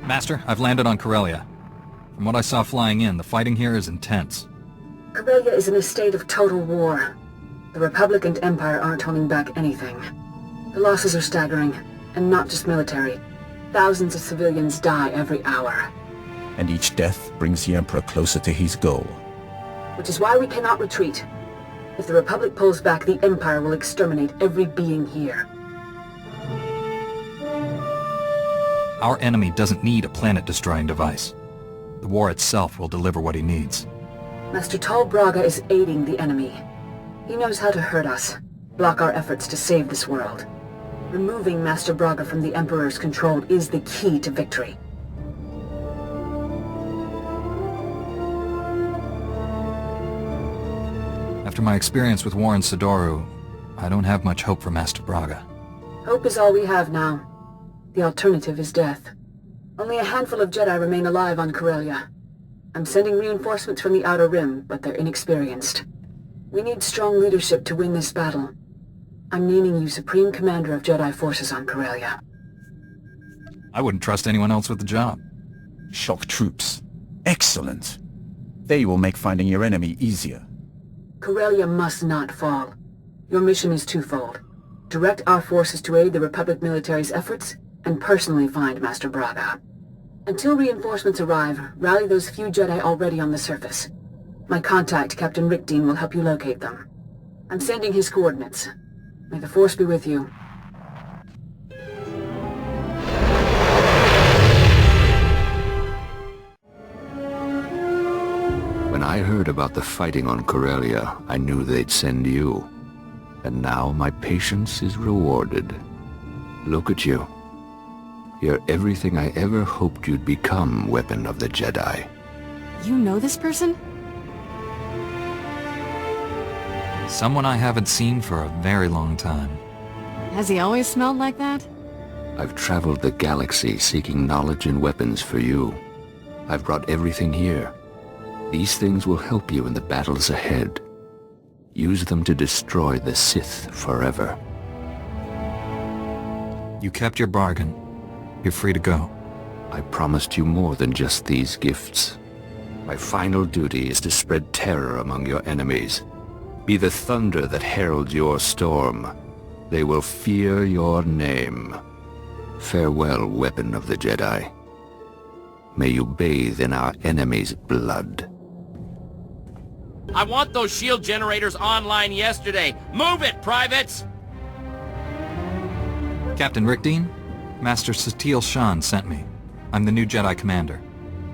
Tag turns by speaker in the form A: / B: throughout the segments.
A: Master, I've landed on Corellia. From what I saw flying in, the fighting here is intense.
B: Corellia is in a state of total war. The Republic and Empire aren't holding back anything. The losses are staggering, and not just military. Thousands of civilians die every hour.
C: And each death brings the Emperor closer to his goal.
B: Which is why we cannot retreat. If the Republic pulls back, the Empire will exterminate every being here.
A: Our enemy doesn't need a planet-destroying device. The war itself will deliver what he needs.
B: Master Tol Braga is aiding the enemy. He knows how to hurt us, block our efforts to save this world. Removing Master Braga from the Emperor's control is the key to victory.
A: After my experience with Warren Sidoru, I don't have much hope for Master Braga.
B: Hope is all we have now. The alternative is death. Only a handful of Jedi remain alive on Corellia. I'm sending reinforcements from the Outer Rim, but they're inexperienced. We need strong leadership to win this battle. I'm naming you Supreme Commander of Jedi Forces on Corellia.
A: I wouldn't trust anyone else with the job.
C: Shock troops. Excellent. They will make finding your enemy easier.
B: Corellia must not fall. Your mission is twofold. Direct our forces to aid the Republic military's efforts, and personally find Master Braga. Until reinforcements arrive, rally those few Jedi already on the surface. My contact, Captain Rickdean, will help you locate them. I'm sending his coordinates. May the Force be with you.
D: When I heard about the fighting on Corellia, I knew they'd send you. And now my patience is rewarded. Look at you. You're everything I ever hoped you'd become, Weapon of the Jedi.
E: You know this person?
A: Someone I haven't seen for a very long time.
E: Has he always smelled like that?
D: I've traveled the galaxy seeking knowledge and weapons for you. I've brought everything here. These things will help you in the battles ahead. Use them to destroy the Sith forever.
A: You kept your bargain. You're free to go.
D: I promised you more than just these gifts. My final duty is to spread terror among your enemies. Be the thunder that heralds your storm. They will fear your name. Farewell, Weapon of the Jedi. May you bathe in our enemy's blood.
F: I want those shield generators online yesterday. Move it, privates!
A: Captain Rickdean, Master Satele Shan sent me. I'm the new Jedi Commander.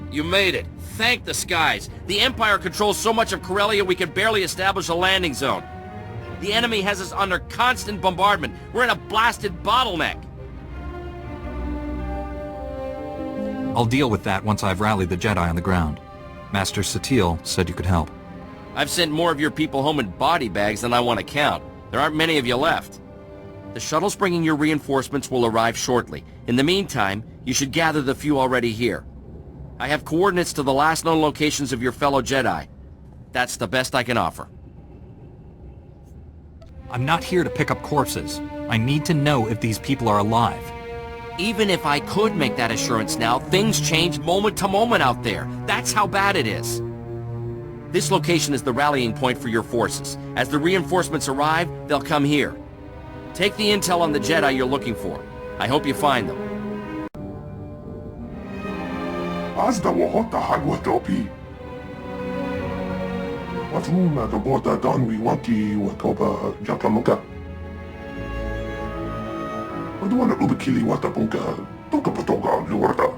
F: You made it. Thank the skies. The Empire controls so much of Corellia we can barely establish a landing zone. The enemy has us under constant bombardment. We're in a blasted bottleneck.
A: I'll deal with that once I've rallied the Jedi on the ground. Master Satele said you could help.
F: I've sent more of your people home in body bags than I want to count. There aren't many of you left. The shuttles bringing your reinforcements will arrive shortly. In the meantime, you should gather the few already here. I have coordinates to the last known locations of your fellow Jedi. That's the best I can offer.
A: I'm not here to pick up corpses. I need to know if these people are alive.
F: Even if I could make that assurance now, things change moment to moment out there. That's how bad it is. This location is the rallying point for your forces. As the reinforcements arrive, they'll come here. Take the intel on the Jedi you're looking for. I hope you find them.
G: Azda wahota hagwatopi. Watuna the bota donwi waki watoba jakamuka. Waduana ubikili watapunka. Toka patonga luwarta.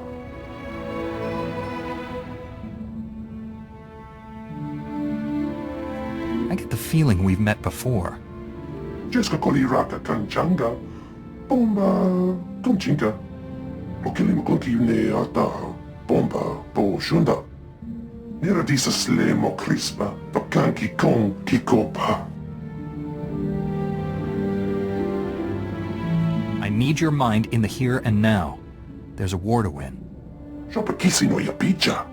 A: I get the feeling we've met before.
G: Jeska koliraka kanchanga. Bomba tunchinka. Okili mkunki ne ata. Bomba po shunda. Nera disa slemo crispa. Tokanki kon kikopa.
A: I need your mind in the here and now. There's a war to win.
G: Shopakisi no yapicha.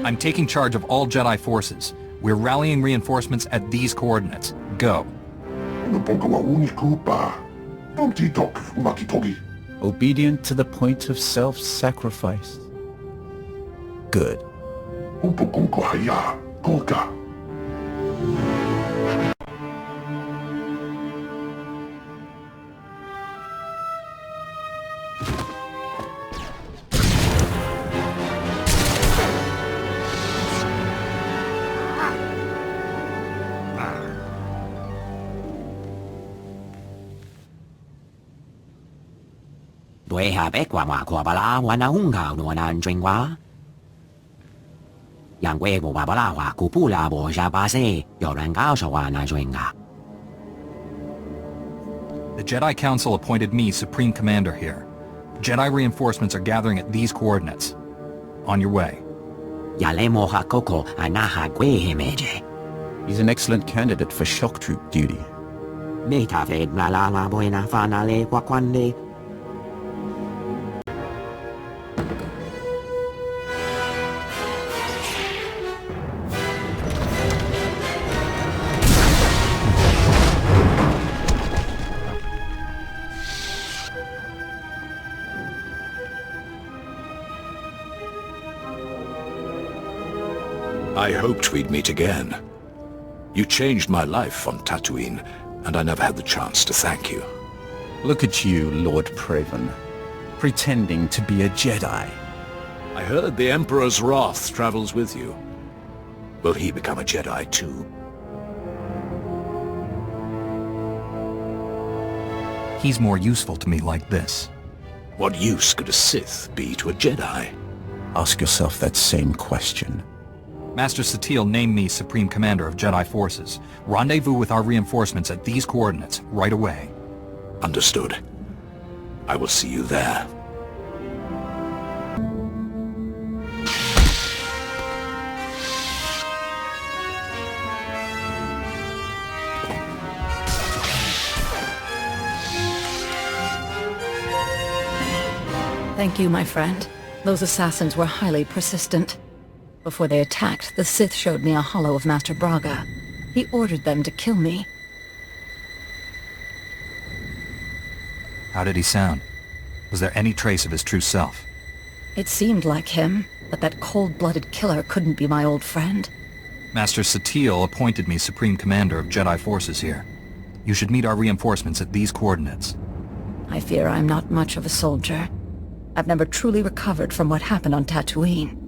A: I'm taking charge of all Jedi forces. We're rallying reinforcements at these coordinates. Go.
G: Naponga wa unikupa. Tomti tok makitogi.
C: Obedient to the point of self-sacrifice. Good.
G: Upo koko haya, koka.
H: 对下别挂马挂巴拉瓦那红高诺南真话。yang kwe ko babalawa kupula bo siya base yoran kao sa wana juenga.
A: The Jedi Council appointed me Supreme Commander here. Jedi reinforcements are gathering at these coordinates. On your way.
H: Yale moha koko anaha kwe hemeje.
C: He's an excellent candidate for shock troop duty.
H: Meta fed na la la buena fanale kwakwande.
I: I hoped we'd meet again. You changed my life on Tatooine, and I never had the chance to thank you.
C: Look at you, Lord Revan, pretending to be a Jedi.
I: I heard the Emperor's wrath travels with you. Will he become a Jedi too?
A: He's more useful to me like this.
I: What use could a Sith be to a Jedi?
C: Ask yourself that same question.
A: Master Satele named me Supreme Commander of Jedi Forces. Rendezvous with our reinforcements at these coordinates, right away.
I: Understood. I will see you there.
J: Thank you, my friend. Those assassins were highly persistent. Before they attacked, the Sith showed me a hollow of Master Braga. He ordered them to kill me.
A: How did he sound? Was there any trace of his true self?
J: It seemed like him, but that cold-blooded killer couldn't be my old friend.
A: Master Satele appointed me Supreme Commander of Jedi Forces here. You should meet our reinforcements at these coordinates.
J: I fear I'm not much of a soldier. I've never truly recovered from what happened on Tatooine.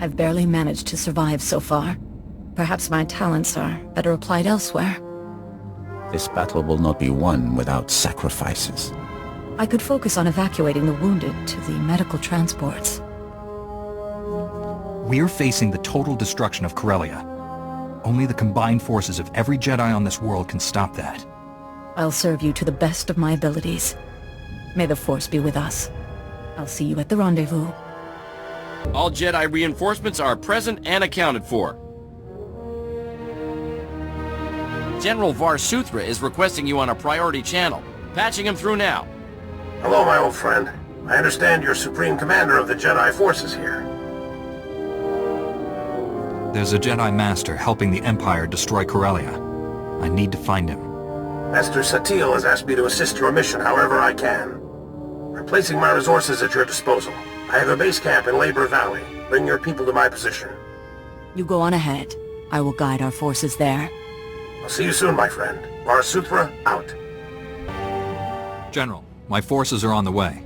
J: I've barely managed to survive so far. Perhaps my talents are better applied elsewhere.
C: This battle will not be won without sacrifices.
J: I could focus on evacuating the wounded to the medical transports.
A: We're facing the total destruction of Corellia. Only the combined forces of every Jedi on this world can stop that.
J: I'll serve you to the best of my abilities. May the Force be with us. I'll see you at the rendezvous.
F: All Jedi reinforcements are present and accounted for. General Var Suthra is requesting you on a priority channel. Patching him through now.
K: Hello, my old friend. I understand you're Supreme Commander of the Jedi Forces here.
A: There's a Jedi Master helping the Empire destroy Corellia. I need to find him.
K: Master Satele has asked me to assist your mission however I can. I'm placing my resources at your disposal. I have a base camp in Labor Valley. Bring your people to my position.
J: You go on ahead. I will guide our forces there.
K: I'll see you soon, my friend. Var Suthra, out.
A: General, my forces are on the way.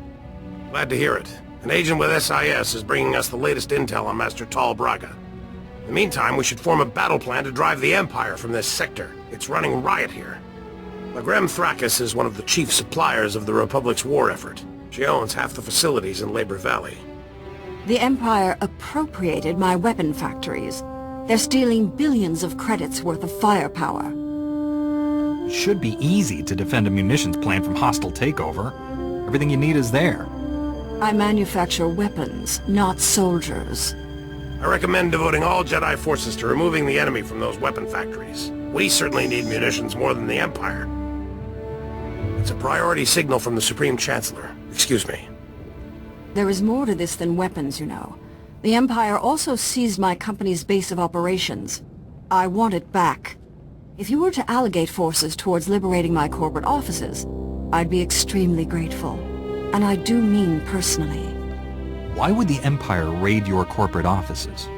K: Glad to hear it. An agent with SIS is bringing us the latest intel on Master Tol Braga. In the meantime, we should form a battle plan to drive the Empire from this sector. It's running riot here. Lagrem Thrakis is one of the chief suppliers of the Republic's war effort. She owns half the facilities in Labor Valley.
E: The Empire appropriated my weapon factories. They're stealing billions of credits worth of firepower.
A: It should be easy to defend a munitions plant from hostile takeover. Everything you need is there.
E: I manufacture weapons, not soldiers.
K: I recommend devoting all Jedi forces to removing the enemy from those weapon factories. We certainly need munitions more than the Empire. It's a priority signal from the Supreme Chancellor. Excuse me.
E: There is more to this than weapons, you know. The Empire also seized my company's base of operations. I want it back. If you were to allocate forces towards liberating my corporate offices, I'd be extremely grateful. And I do mean personally.
A: Why would the Empire raid your corporate offices?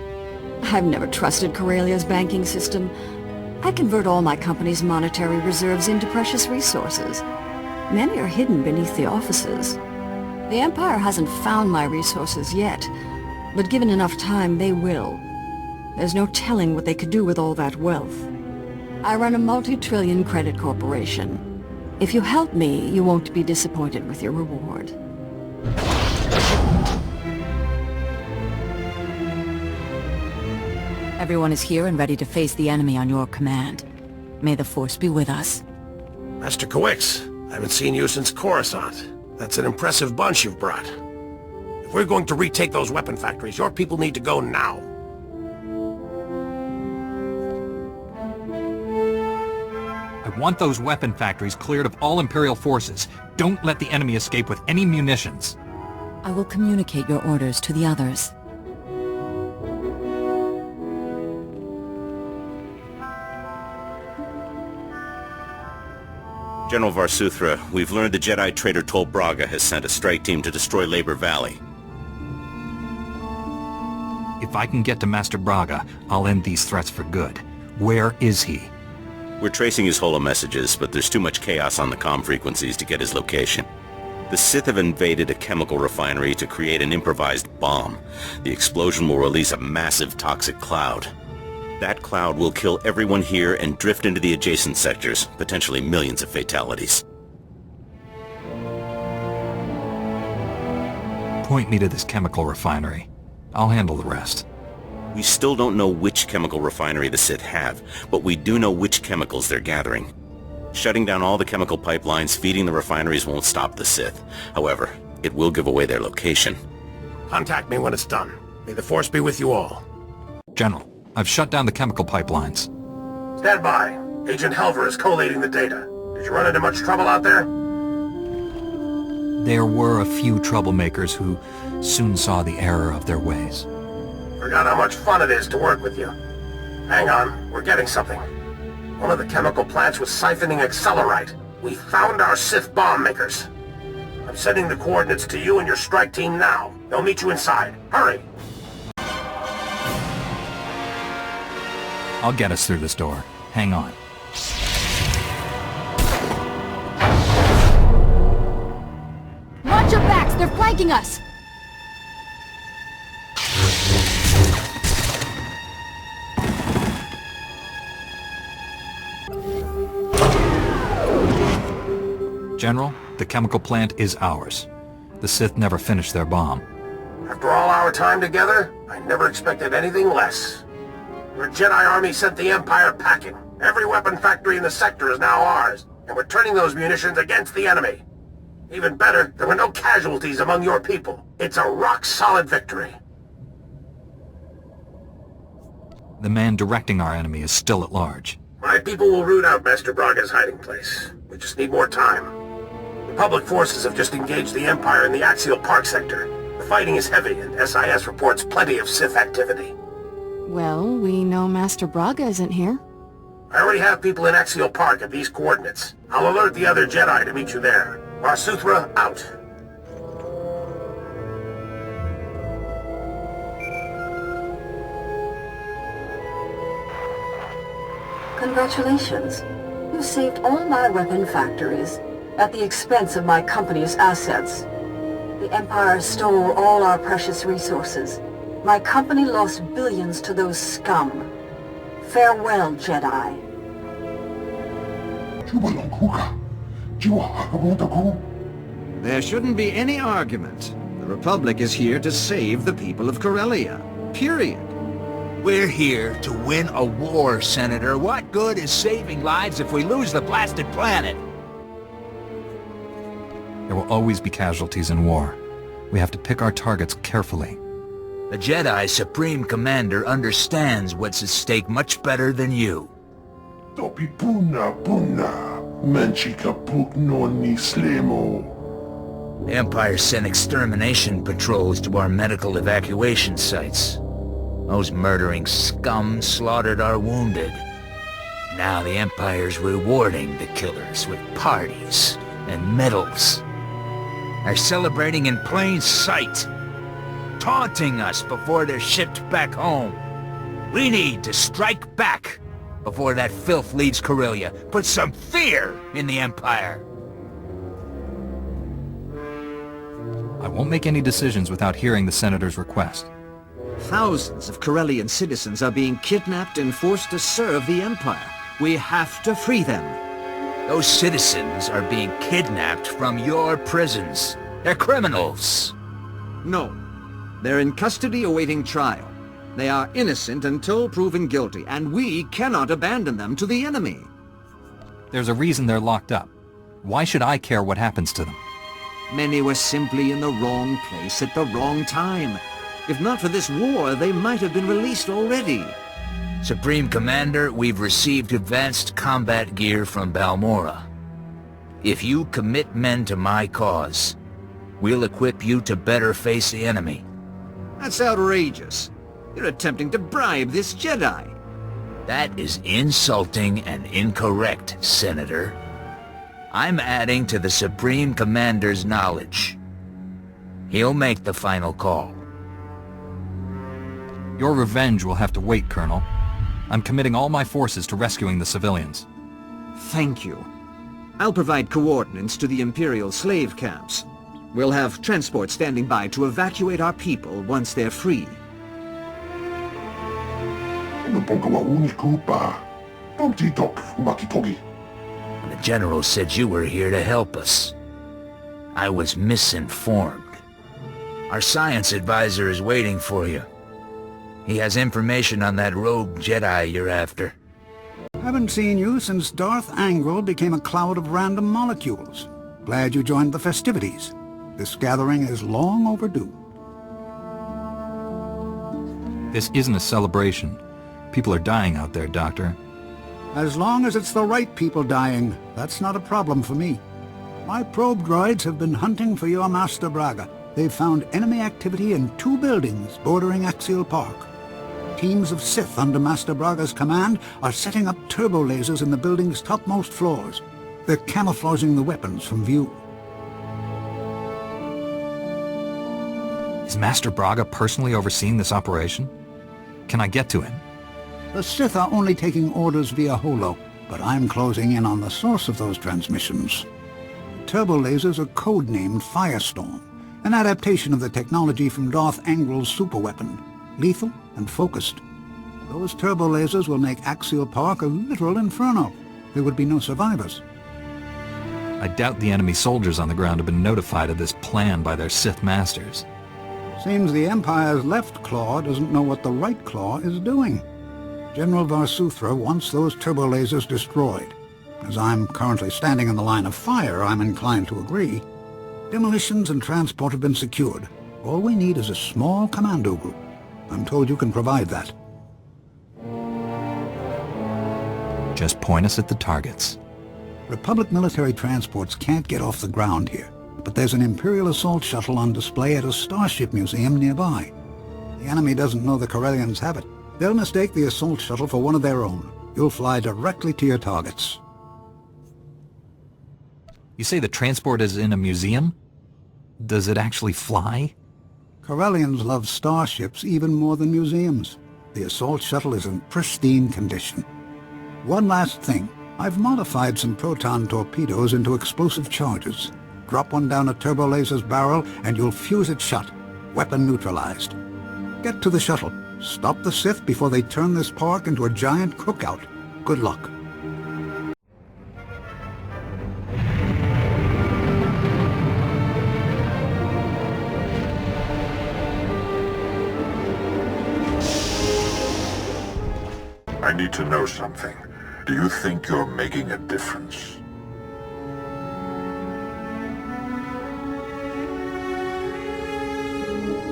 E: I've never trusted Corellia's banking system. I convert all my company's monetary reserves into precious resources. Many are hidden beneath the offices. The Empire hasn't found my resources yet, but given enough time, they will. There's no telling what they could do with all that wealth. I run a multi-trillion credit corporation. If you help me, you won't be disappointed with your reward.
J: Everyone is here and ready to face the enemy on your command. May the Force be with us.
K: Master Coix, I haven't seen you since Coruscant. That's an impressive bunch you've brought. If we're going to retake those weapon factories, your people need to go now.
A: I want those weapon factories cleared of all Imperial forces. Don't let the enemy escape with any munitions.
J: I will communicate your orders to the others.
L: General Varsuthra, we've learned the Jedi traitor Tol Braga has sent a strike team to destroy Labor Valley.
A: If I can get to Master Braga, I'll end these threats for good. Where is he?
L: We're tracing his holo messages, but there's too much chaos on the comm frequencies to get his location. The Sith have invaded a chemical refinery to create an improvised bomb. The explosion will release a massive toxic cloud. That cloud will kill everyone here and drift into the adjacent sectors, potentially millions of fatalities.
A: Point me to this chemical refinery. I'll handle the rest.
L: We still don't know which chemical refinery the Sith have, but we do know which chemicals they're gathering. Shutting down all the chemical pipelines feeding the refineries won't stop the Sith. However, it will give away their location.
K: Contact me when it's done. May the Force be with you all.
A: General, I've shut down the chemical pipelines.
K: Stand by. Agent Helver is collating the data. Did you run into much trouble out there?
A: There were a few troublemakers who soon saw the error of their ways.
K: Forgot how much fun it is to work with you. Hang on, we're getting something. One of the chemical plants was siphoning accelerite. We found our Sith bomb makers. I'm sending the coordinates to you and your strike team now. They'll meet you inside. Hurry!
A: I'll get us through this door. Hang on.
E: Watch your backs! They're flanking us!
A: General, the chemical plant is ours. The Sith never finished their bomb.
K: After all our time together, I never expected anything less. Your Jedi army sent the Empire packing. Every weapon factory in the sector is now ours, and we're turning those munitions against the enemy. Even better, there were no casualties among your people. It's a rock-solid victory.
A: The man directing our enemy is still at large.
K: My people will root out Master Braga's hiding place. We just need more time. Republic forces have just engaged the Empire in the Axial Park sector. The fighting is heavy, and SIS reports plenty of Sith activity.
E: Well, we know Master Braga isn't here.
K: I already have people in Axial Park at these coordinates. I'll alert the other Jedi to meet you there. Varsuthra, out.
B: Congratulations. You saved all my weapon factories at the expense of my company's assets. The Empire stole all our precious resources. My company lost billions to those scum. Farewell, Jedi.
M: There shouldn't be any argument. The Republic is here to save the people of Corellia. Period.
N: We're here to win a war, Senator. What good is saving lives if we lose the blasted planet?
A: There will always be casualties in war. We have to pick our targets carefully.
N: The Jedi Supreme Commander understands what's at stake much better than you.
G: Topi puna puna, manchika pukno ni slemo.
N: The Empire sent extermination patrols to our medical evacuation sites. Those murdering scum slaughtered our wounded. Now the Empire's rewarding the killers with parties and medals. are celebrating in plain sight, taunting us before they're shipped back home. We need to strike back before that filth leaves Corellia. Put some fear in the Empire.
A: I won't make any decisions without hearing the Senator's request.
M: Thousands of Corellian citizens are being kidnapped and forced to serve the Empire. We have to free them.
N: Those citizens are being kidnapped from your prisons. They're criminals.
M: No. They're in custody awaiting trial. They are innocent until proven guilty, and we cannot abandon them to the enemy.
A: There's a reason they're locked up. Why should I care what happens to them?
M: Many were simply in the wrong place at the wrong time. If not for this war, they might have been released already.
N: Supreme Commander, we've received advanced combat gear from Balmora. If you commit men to my cause, we'll equip you to better face the enemy.
M: That's outrageous. You're attempting to bribe this Jedi.
N: That is insulting and incorrect, Senator. I'm adding to the Supreme Commander's knowledge. He'll make the final call.
A: Your revenge will have to wait, Colonel. I'm committing all my forces to rescuing the civilians.
M: Thank you. I'll provide coordinates to the Imperial slave camps. We'll have transport standing by to evacuate our people once they're free.
N: The General said you were here to help us. I was misinformed. Our science advisor is waiting for you. He has information on that rogue Jedi you're after.
O: Haven't seen you since Darth Angral became a cloud of random molecules. Glad you joined the festivities. This gathering is long overdue.
A: This isn't a celebration. People are dying out there, Doctor.
O: As long as it's the right people dying, that's not a problem for me. My probe droids have been hunting for your Master Braga. They've found enemy activity in 2 buildings bordering Axial Park. Teams of Sith under Master Braga's command are setting up turbo lasers in the building's topmost floors. They're camouflaging the weapons from view.
A: Is Master Braga personally overseeing this operation? Can I get to him?
O: The Sith are only taking orders via holo, but I'm closing in on the source of those transmissions. The turbo lasers are codenamed Firestorm, an adaptation of the technology from Darth Angral's superweapon, lethal and focused. Those turbo lasers will make Axial Park a literal inferno. There would be no survivors.
A: I doubt the enemy soldiers on the ground have been notified of this plan by their Sith masters.
O: Seems the Empire's left claw doesn't know what the right claw is doing. General Varsuthra wants those turbo lasers destroyed. As I'm currently standing in the line of fire, I'm inclined to agree. Demolitions and transport have been secured. All we need is a small commando group. I'm told you can provide that.
A: Just point us at the targets.
O: Republic military transports can't get off the ground here, but there's an Imperial assault shuttle on display at a starship museum nearby. The enemy doesn't know the Corellians have it. They'll mistake the assault shuttle for one of their own. You'll fly directly to your targets.
A: You say the transport is in a museum? Does it actually fly?
O: Corellians love starships even more than museums. The assault shuttle is in pristine condition. One last thing. I've modified some proton torpedoes into explosive charges. Drop one down a turbo laser's barrel and you'll fuse it shut. Weapon neutralized. Get to the shuttle. Stop the Sith before they turn this park into a giant cookout. Good luck.
G: I need to know something. Do you think you're making a difference?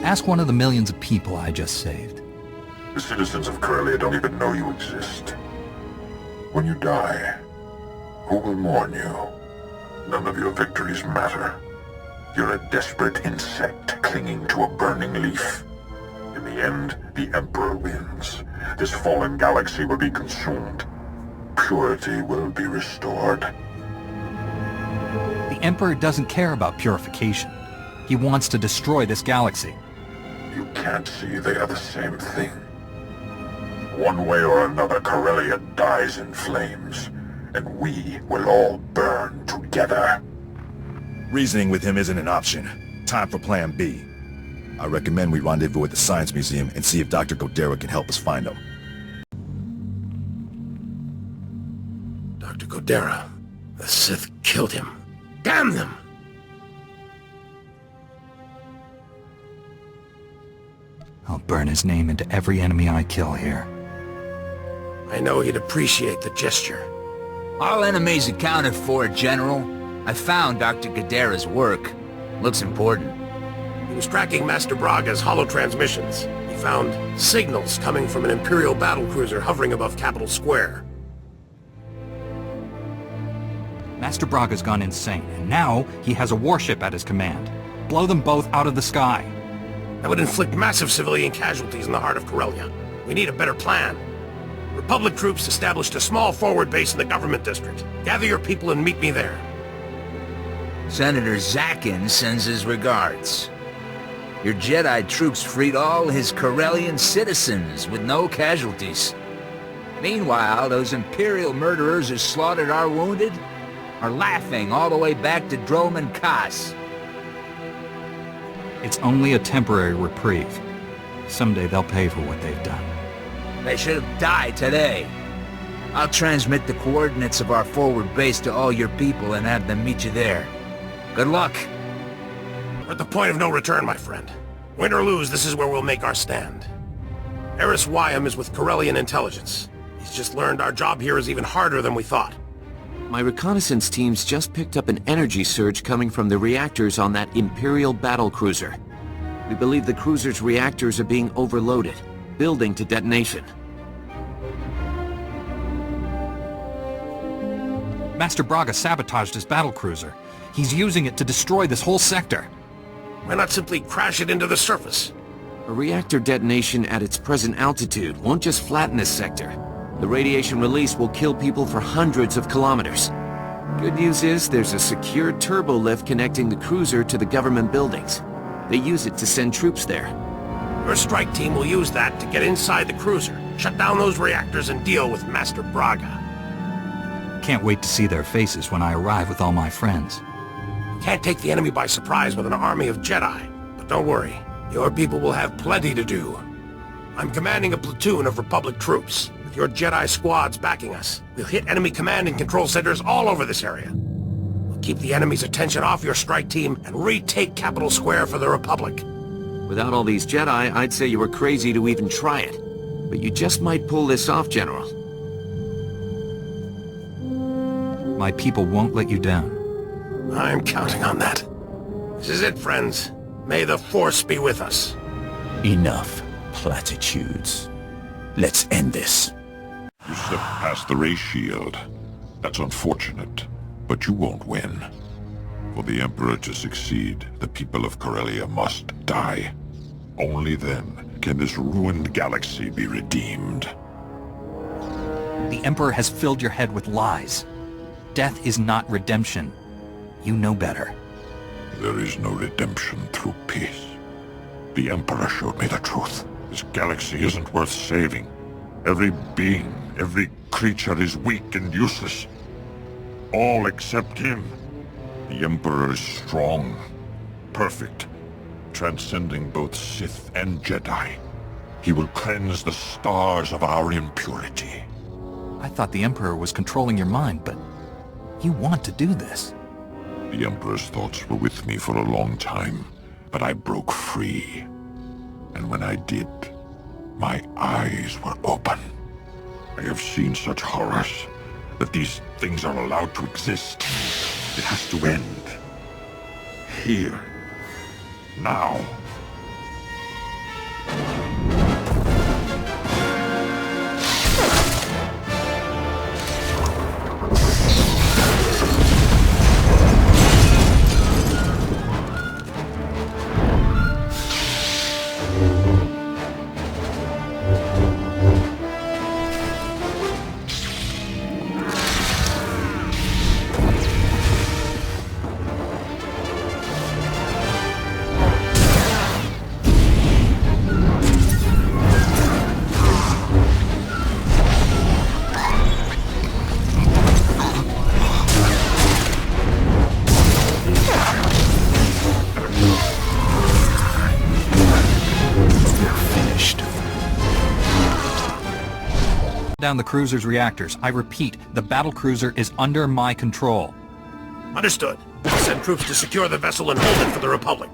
A: Ask one of the millions of people I just saved.
G: The citizens of Corellia don't even know you exist. When you die, who will mourn you? None of your victories matter. You're a desperate insect clinging to a burning leaf. In the end, the Emperor wins. This fallen galaxy will be consumed. Purity will be restored.
A: The Emperor doesn't care about purification. He wants to destroy this galaxy.
G: You can't see they are the same thing. One way or another, Corellia dies in flames, and we will all burn together.
P: Reasoning with him isn't an option. Time for Plan B. I recommend we rendezvous at the Science Museum and see if Dr. Godera can help us find him.
K: Dr. Godera. The Sith killed him. Damn them!
A: I'll burn his name into every enemy I kill here.
K: I know he'd appreciate the gesture.
N: All enemies accounted for, General. I found Dr. Godera's work. Looks important.
K: He was tracking Master Braga's holo-transmissions. He found signals coming from an Imperial battlecruiser hovering above Capital Square.
A: Master Braga's gone insane, and now he has a warship at his command. Blow them both out of the sky.
K: That would inflict massive civilian casualties in the heart of Corellia. We need a better plan. Republic troops established a small forward base in the government district. Gather your people and meet me there.
N: Senator Zaktal sends his regards. Your Jedi troops freed all his Corellian citizens with no casualties. Meanwhile, those Imperial murderers who slaughtered our wounded are laughing all the way back to Drome and Kas.
A: It's only a temporary reprieve. Someday they'll pay for what they've done.
N: They should have died today. I'll transmit the coordinates of our forward base to all your people and have them meet you there. Good luck.
K: We're at the point of no return, my friend. Win or lose, this is where we'll make our stand. Eris Wyam is with Corellian intelligence. He's just learned our job here is even harder than we thought.
F: My reconnaissance teams just picked up an energy surge coming from the reactors on that Imperial battlecruiser. We believe the cruiser's reactors are being overloaded, building to detonation.
A: Master Braga sabotaged his battlecruiser. He's using it to destroy this whole sector.
K: Why not simply crash it into the surface?
F: A reactor detonation at its present altitude won't just flatten this sector. The radiation release will kill people for hundreds of kilometers. Good news is there's a secure turbo lift connecting the cruiser to the government buildings. They use it to send troops there.
K: Your strike team will use that to get inside the cruiser, shut down those reactors, and deal with Master Braga.
A: Can't wait to see their faces when I arrive with all my friends.
K: Can't take the enemy by surprise with an army of Jedi. But don't worry, your people will have plenty to do. I'm commanding a platoon of Republic troops. With your Jedi squads backing us, we'll hit enemy command and control centers all over this area. We'll keep the enemy's attention off your strike team and retake Capital Square for the Republic.
F: Without all these Jedi, I'd say you were crazy to even try it. But you just might pull this off, General.
A: My people won't let you down.
K: I'm counting on that. This is it, friends. May the Force be with us.
C: Enough platitudes. Let's end this.
G: You slipped past the race shield. That's unfortunate, but you won't win. For the Emperor to succeed, the people of Corellia must die. Only then can this ruined galaxy be redeemed.
A: The Emperor has filled your head with lies. Death is not redemption. You know better.
G: There is no redemption through peace. The Emperor showed me the truth. This galaxy isn't worth saving. Every being, every creature is weak and useless. All except him. The Emperor is strong, perfect, transcending both Sith and Jedi. He will cleanse the stars of our impurity.
A: I thought the Emperor was controlling your mind, but you want to do this.
G: The Emperor's thoughts were with me for a long time, but I broke free. And when I did, my eyes were open. I have seen such horrors that these things are allowed to exist. It has to end. Here. Now.
A: down the cruiser's reactors. I repeat, the battlecruiser is under my control.
K: Understood. I'll send troops to secure the vessel and hold it for the Republic.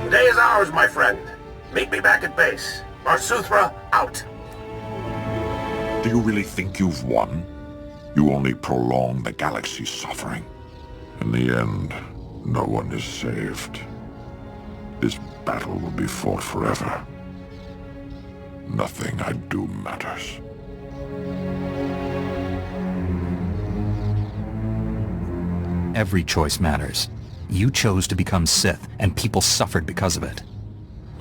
K: The day is ours, my friend. Meet me back at base. SWTOR out.
G: Do you really think you've won? You only prolong the galaxy's suffering. In the end, no one is saved. This battle will be fought forever. Nothing I do matters.
A: Every choice matters. You chose to become Sith, and people suffered because of it.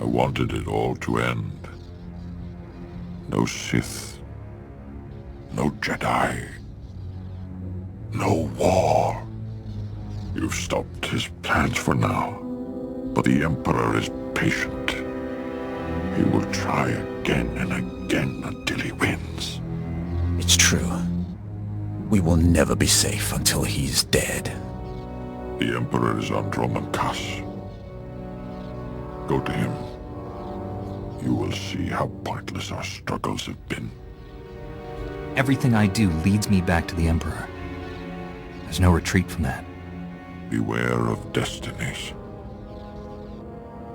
G: I wanted it all to end. No Sith. No Jedi. No war. You've stopped his plans for now. But the Emperor is patient. He will try again and again until he wins.
C: It's true. We will never be safe until he's dead.
G: The Emperor is on Dromankas. Go to him. You will see how pointless our struggles have been.
A: Everything I do leads me back to the Emperor. There's no retreat from that.
G: Beware of destinies.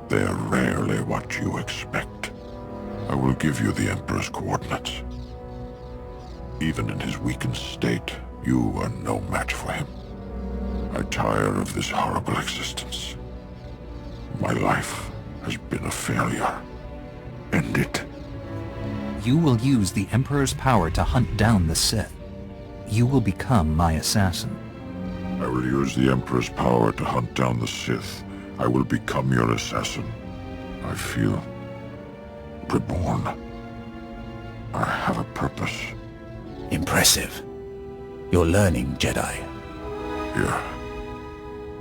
G: They're rarely what you expect. I will give you the Emperor's coordinates. Even in his weakened state, you are no match for him. I tire of this horrible existence. My life has been a failure. End it.
A: You will use the Emperor's power to hunt down the Sith. You will become my assassin.
G: I will use the Emperor's power to hunt down the Sith. I will become your assassin. I feel reborn. I have a purpose.
C: Impressive. You're learning, Jedi.
G: Here.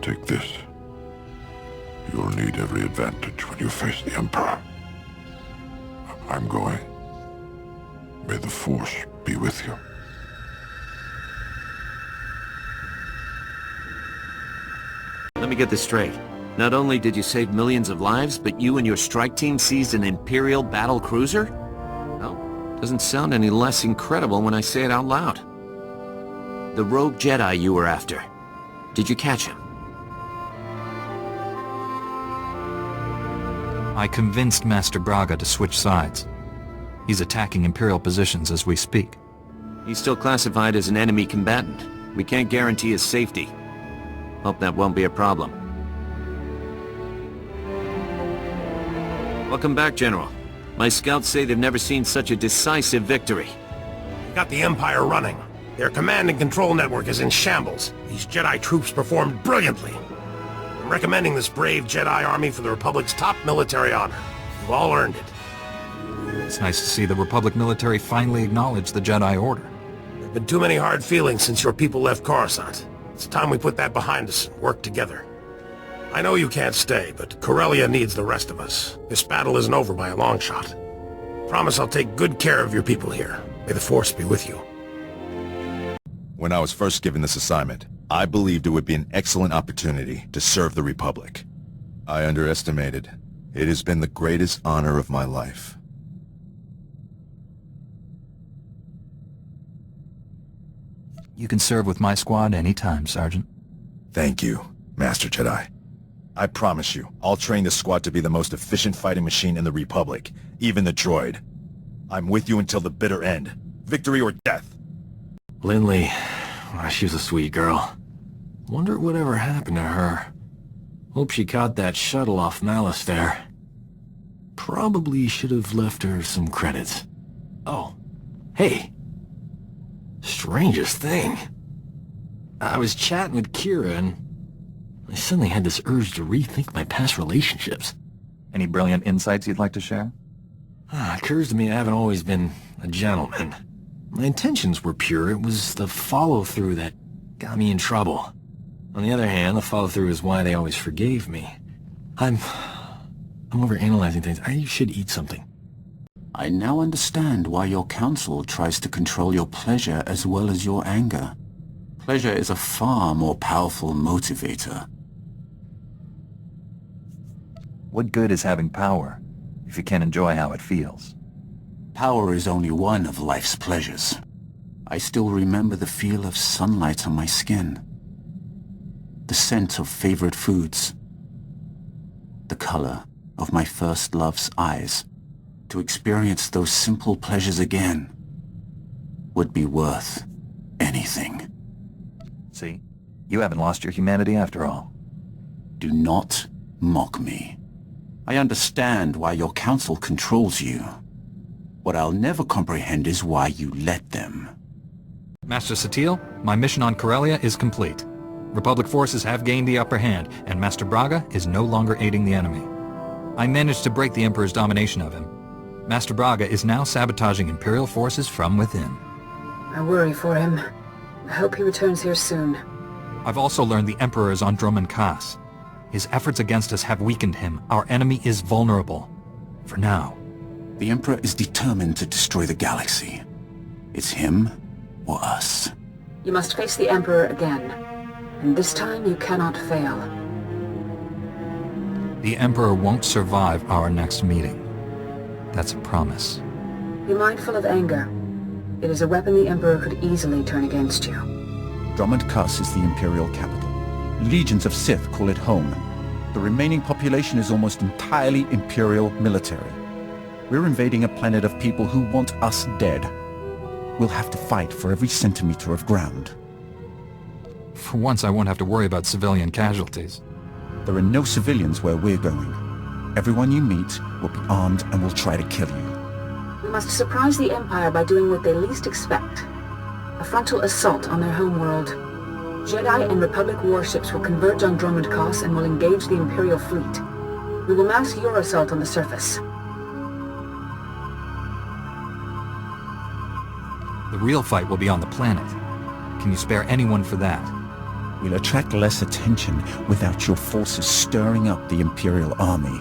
G: Take this. You'll need every advantage when you face the Emperor. I'm going. May the Force be with you.
F: Let me get this straight. Not only did you save millions of lives, but you and your strike team seized an Imperial battle cruiser? Well, doesn't sound any less incredible when I say it out loud. The rogue Jedi you were after. Did you catch him?
A: I convinced Master Braga to switch sides. He's attacking Imperial positions as we speak.
F: He's still classified as an enemy combatant. We can't guarantee his safety. Hope that won't be a problem. Welcome back, General. My scouts say they've never seen such a decisive victory.
K: We got the Empire running. Their command and control network is in shambles. These Jedi troops performed brilliantly. I'm recommending this brave Jedi army for the Republic's top military honor. You've all earned it.
A: It's nice to see the Republic military finally acknowledge the Jedi Order.
K: There've been too many hard feelings since your people left Coruscant. It's time we put that behind us and work together. I know you can't stay, but Corellia needs the rest of us. This battle isn't over by a long shot. Promise I'll take good care of your people here. May the Force be with you.
P: When I was first given this assignment, I believed it would be an excellent opportunity to serve the Republic. I underestimated. It has been the greatest honor of my life.
A: You can serve with my squad anytime, Sergeant.
P: Thank you, Master Jedi. I promise you, I'll train this squad to be the most efficient fighting machine in the Republic, even the droid. I'm with you until the bitter end. Victory or death.
F: Lindley, she was a sweet girl. Wonder whatever happened to her. Hope she caught that shuttle off Malastare. Probably should have left her some credits. Oh, hey. Strangest thing. I was chatting with Kira and I suddenly had this urge to rethink my past relationships.
A: Any brilliant insights you'd like to share?
F: It occurs to me I haven't always been a gentleman. My intentions were pure. It was the follow-through that got me in trouble. On the other hand, the follow-through is why they always forgave me. I'm overanalyzing things. I should eat something.
H: I now understand why your council tries to control your pleasure as well as your anger. Pleasure is a far more powerful motivator.
A: What good is having power if you can't enjoy how it feels?
H: Power is only one of life's pleasures. I still remember the feel of sunlight on my skin, the scent of favorite foods, the color of my first love's eyes. To experience those simple pleasures again would be worth anything.
A: See? You haven't lost your humanity after all.
H: Do not mock me. I understand why your council controls you. What I'll never comprehend is why you let them.
A: Master Satele, my mission on Corellia is complete. Republic forces have gained the upper hand, and Master Braga is no longer aiding the enemy. I managed to break the Emperor's domination of him. Master Braga is now sabotaging Imperial forces from within.
B: I worry for him. I hope he returns here soon.
A: I've also learned the Emperor is on Dromund Kaas. His efforts against us have weakened him. Our enemy is vulnerable. For now.
H: The Emperor is determined to destroy the galaxy. It's him or us.
B: You must face the Emperor again. And this time you cannot fail.
A: The Emperor won't survive our next meeting. That's a promise.
B: Be mindful of anger. It is a weapon the Emperor could easily turn against you.
C: Dromund Kaas is the Imperial capital. Legions of Sith call it home. The remaining population is almost entirely Imperial military. We're invading a planet of people who want us dead. We'll have to fight for every centimeter of ground.
A: For once, I won't have to worry about civilian casualties.
C: There are no civilians where we're going. Everyone you meet will be armed and will try to kill you.
B: We must surprise the Empire by doing what they least expect. A frontal assault on their homeworld. Jedi and Republic warships will converge on Dromund Kaas and will engage the Imperial fleet. We will mask your assault on the surface.
A: The real fight will be on the planet. Can you spare anyone for that?
C: We'll attract less attention without your forces stirring up the Imperial army.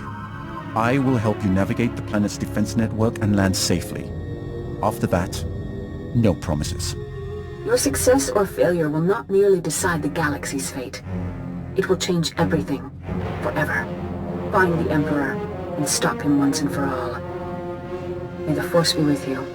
C: I will help you navigate the planet's defense network and land safely. After that, no promises.
B: Your success or failure will not merely decide the galaxy's fate. It will change everything, forever. Find the Emperor and stop him once and for all. May the Force be with you.